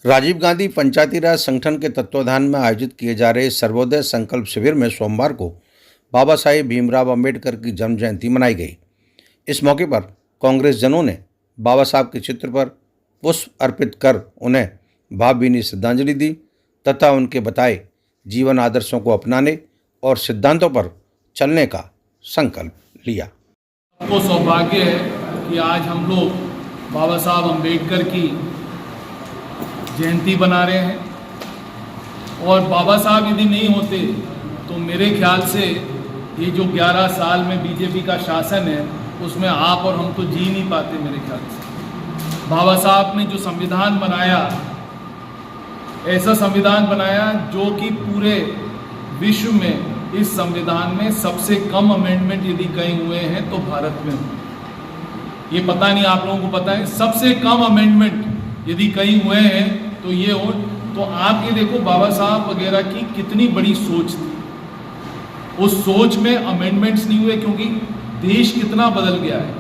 राजीव गांधी पंचायती राज संगठन के तत्वाधान में आयोजित किए जा रहे सर्वोदय संकल्प शिविर में सोमवार को बाबा साहेब भीमराव अंबेडकर की जन्म जयंती मनाई गई। इस मौके पर कांग्रेस जनों ने बाबा साहब के चित्र पर पुष्प अर्पित कर उन्हें भावभीनी श्रद्धांजलि दी तथा उनके बताए जीवन आदर्शों को अपनाने और सिद्धांतों पर चलने का संकल्प लिया। को सौभाग्य है कि आज हम लोग बाबा साहब अंबेडकर की जयंती बना रहे हैं और बाबा साहब यदि नहीं होते तो मेरे ख्याल से ये जो 11 साल में बीजेपी का शासन है उसमें आप और हम तो जी नहीं पाते। मेरे ख्याल से बाबा साहब ने जो संविधान बनाया, ऐसा संविधान बनाया जो कि पूरे विश्व में इस संविधान में सबसे कम अमेंडमेंट यदि कहीं हुए हैं तो भारत में हुए। ये पता नहीं आप लोगों को पता है, सबसे कम अमेंडमेंट यदि कहीं हुए हैं तो ये हो। तो आप ये देखो बाबा साहब वगैरह की कितनी बड़ी सोच थी, उस सोच में अमेंडमेंट्स नहीं हुए क्योंकि देश कितना बदल गया है।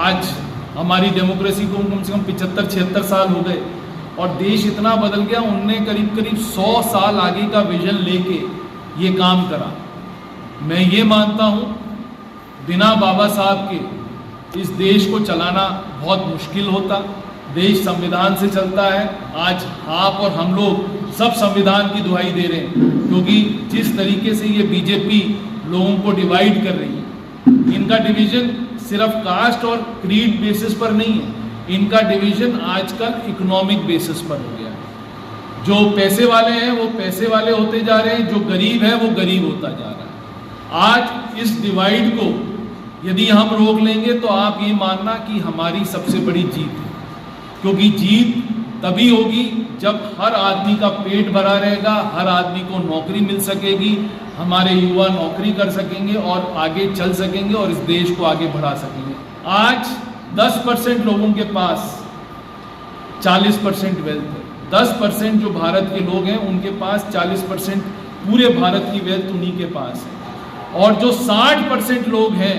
आज हमारी डेमोक्रेसी को कम से कम 75-76 साल हो गए और देश इतना बदल गया। उनने करीब 100 साल आगे का विजन लेके ये काम करा। मैं ये मानता हूँ बिना बाबा साहब के इस देश को चलाना बहुत मुश्किल होता। देश संविधान से चलता है। आज आप और हम लोग सब संविधान की दुहाई दे रहे हैं क्योंकि जिस तरीके से ये बीजेपी लोगों को डिवाइड कर रही है, इनका डिवीजन सिर्फ कास्ट और क्रीड बेसिस पर नहीं है, इनका डिवीजन आजकल इकोनॉमिक बेसिस पर हो गया है। जो पैसे वाले हैं वो पैसे वाले होते जा रहे हैं, जो गरीब है वो गरीब होता जा रहा है। आज इस डिवाइड को यदि हम रोक लेंगे तो आप ये मानना कि हमारी सबसे बड़ी जीत है, क्योंकि जीत तभी होगी जब हर आदमी का पेट भरा रहेगा, हर आदमी को नौकरी मिल सकेगी, हमारे युवा नौकरी कर सकेंगे और आगे चल सकेंगे और इस देश को आगे बढ़ा सकेंगे। आज 10% लोगों के पास 40% वेल्थ है। 10% जो भारत के लोग हैं उनके पास 40% पूरे भारत की वेल्थ उन्हीं के पास है और जो 60% लोग हैं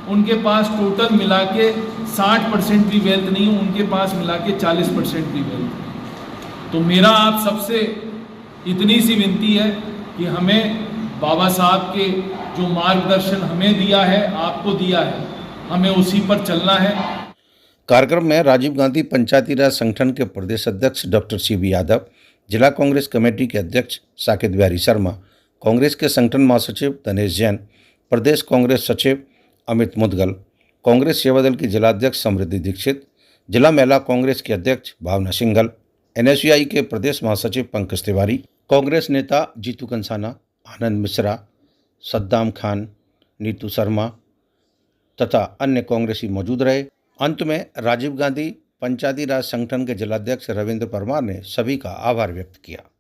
उनके पास टोटल मिला के 60% भी वेल्थ नहीं, उनके पास मिला के 40% भी वेल्थ है। तो मेरा आप सबसे इतनी सी विनती है कि हमें बाबा साहब के जो मार्गदर्शन हमें दिया है, आपको दिया है, हमें उसी पर चलना है। कार्यक्रम में राजीव गांधी पंचायती राज संगठन के प्रदेश अध्यक्ष डॉक्टर CB यादव, जिला कांग्रेस कमेटी के अध्यक्ष साकेत बिहारी शर्मा, कांग्रेस के संगठन महासचिव दिनेश जैन, प्रदेश कांग्रेस सचिव अमित मुदगल, कांग्रेस सेवा दल की जिलाध्यक्ष समृद्धि दीक्षित, जिला महिला कांग्रेस की अध्यक्ष भावना सिंघल, NSUI के प्रदेश महासचिव पंकज तिवारी, कांग्रेस नेता जीतू कंसाना, आनंद मिश्रा, सद्दाम खान, नीतू शर्मा तथा अन्य कांग्रेसी मौजूद रहे। अंत में राजीव गांधी पंचायती राज संगठन के जिलाध्यक्ष रविंद्र परमार ने सभी का आभार व्यक्त किया।